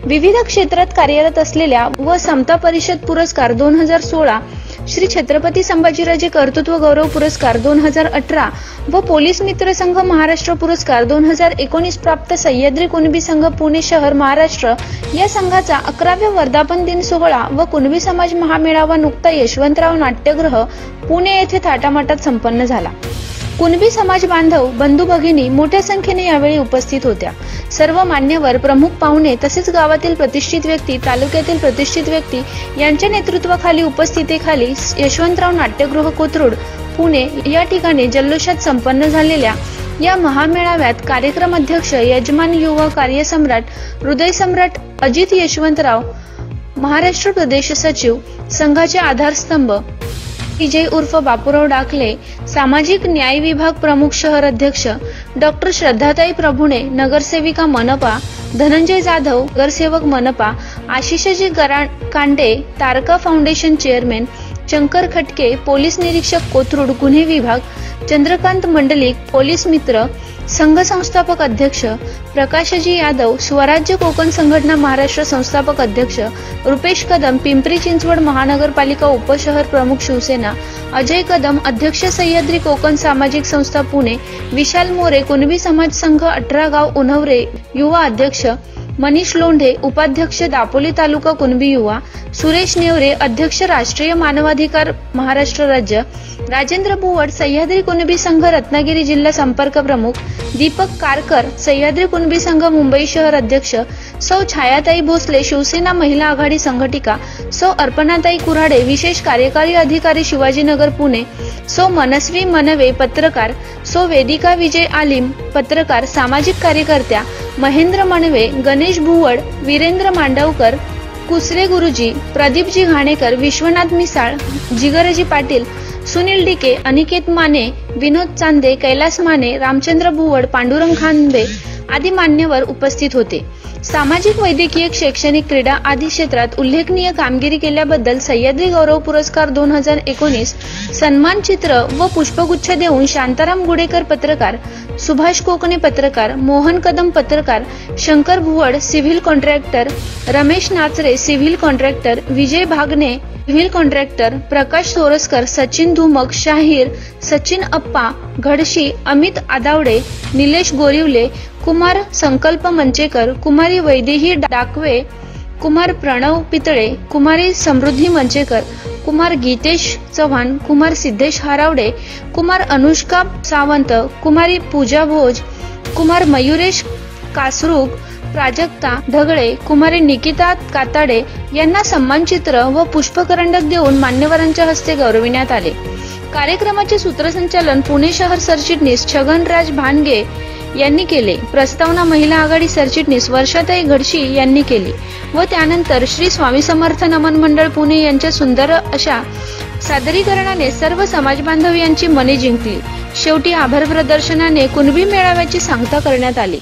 विविध क्षेत्रात कार्यरत असलेल्या व समता परिषद पुरस्कार 2016, श्री छत्रपती संभाजीराजे कर्तृत्व गौरव पुरस्कार 2018 व पोलीस मित्र संघ महाराष्ट्र पुरस्कार 2019 प्राप्त सह्याद्री कुणबी संघ पुणे शहर महाराष्ट्र या संघाचा 11व्या वर्धापन दिन सोहळा व कुणबी समाज महामेळावा नुकता यशवंतराव नाट्यगृह पुणे येथे थाटामाटात संपन्न झाला। कुणबी समाज बांधव बंधू भगिनी मोठ्या संख्येने यावेळी उपस्थित होत्या। सर्व मान्यवर प्रमुख पाहुणे तसेच गावातील प्रतिष्ठित व्यक्ती, तालुक्यातील प्रतिष्ठित व्यक्ती यांच्या नेतृत्वाखाली उपस्थितीखाली यशवंतराव नाट्यगृह कोथरूड पुणे या ठिकाणी जल्लोषात संपन्न झालेल्या या महामेळाव्यात कार्यक्रम अध्यक्ष, यजमान, युवा कार्यसम्राट, हृदय सम्राट अजित यशवंतराव, महाराष्ट्र प्रदेश सचिव, संघाचे आधारस्तंभ विजय उर्फ बापूराव डाकले, सामाजिक न्याय विभाग प्रमुख शहर अध्यक्ष डॉक्टर श्रद्धाताई प्रभुणे, नगरसेविका मनपा धनंजय जाधव, नगरसेवक मनपा आशिषजी कांडे, तारका फाउंडेशन चेअरमॅन शंकर खटके, पोलीस निरीक्षक कोथरूड गुन्हे विभाग चंद्रकांत मंडलिक, पोलीस मित्र संघ संस्थापक अध्यक्ष प्रकाशजी यादव, स्वराज्य कोकण संघटना महाराष्ट्र संस्थापक अध्यक्ष रुपेश कदम, पिंपरी चिंचवड महानगरपालिका उपशहर प्रमुख शिवसेना अजय कदम, अध्यक्ष सह्याद्री कोकण सामाजिक संस्था पुणे विशाल मोरे, कुणबी समाज संघ 18 गाव उन्हवरे युवा अध्यक्ष मनीष लोंढे, उपाध्यक्ष दापोली तालुका कुणबी युवा सुरेश नेवरे, अध्यक्ष राष्ट्रीय मानवाधिकार महाराष्ट्र राज्य राजेंद्र बुवड, सह्याद्री कुणबी संघ रत्नागिरी जिल्हा संपर्क प्रमुख दीपक कारकर, सह्याद्री कुणबी संघ मुंबई शहर अध्यक्ष सौ छायाताई भोसले, शिवसेना महिला आघाडी संघटिका सौ अर्पणाताई कुऱ्हाडे, विशेष कार्यकारी अधिकारी शिवाजीनगर पुणे सौ मनस्वी मनवे, पत्रकार सौ वेदिका विजय आलिम, पत्रकार सामाजिक कार्यकर्त्या महेंद्र मनवे, गणेश भुवड, वीरेंद्र मांडवकर, कुसरे गुरुजी, प्रदीपजी घाणेकर, विश्वनाथ मिसाळ, जिगरजी पाटील, सुनील डिके, अनिकेत माने, विनोद चांदे, कैलास माने, रामचंद्र भुवड, पांडुरंग खानबे आदी मान्यवर उपस्थित होते। सामाजिक, वैद्यकीय, शैक्षणिक, क्रीडा आदी क्षेत्रात उल्लेखनीय कामगिरी केल्याबद्दल सह्याद्री गौरव पुरस्कार 2019 सन्मान चित्र व पुष्पगुच्छ देऊन शांताराम गुडेकर पत्रकार, सुभाष कोकणे पत्रकार, मोहन कदम पत्रकार, Shankar Bhuwad civil contractor, Ramesh Nachare civil contractor, Vijay Bhagane civil contractor, Prakash Soraskar, Sachin Dhumak, शाहीर, सचिन अप्पा घडशी, अमित आदावडे, निलेश गोरिवले, कुमार संकल्प मंचेकर, कुमारी वैदेही डाकवे, कुमार प्रणव पितळे, कुमारी समृद्धी मंचेकर, कुमार गीतेश चव्हाण, कुमार सिद्धेश हारावडे, कुमार अनुष्का सावंत, कुमारी पूजा भोज, कुमार मयुरेश कासरूग, प्राजक्ता ढगळे, कुमारी निकिता काताडे यांना सन्मानचित्र व पुष्पकरंडक देऊन मान्यवरांच्या हस्ते गौरविण्यात आले। कार्यक्रमाचे सूत्रसंचालन पुणे शहर सरचिटणीस छगनराज भानगे यांनी केले। प्रस्तावना महिला आघाडी सरचिटणीस वर्षाताई घडशी यांनी केली व त्यानंतर श्री स्वामी समर्थ नमन मंडळ पुणे यांच्या सुंदर अशा सादरीकरणाने सर्व समाज बांधव यांची मने जिंकली। शेवटी आभार प्रदर्शनाने कुणबी मेळाव्याची सांगता करण्यात आली।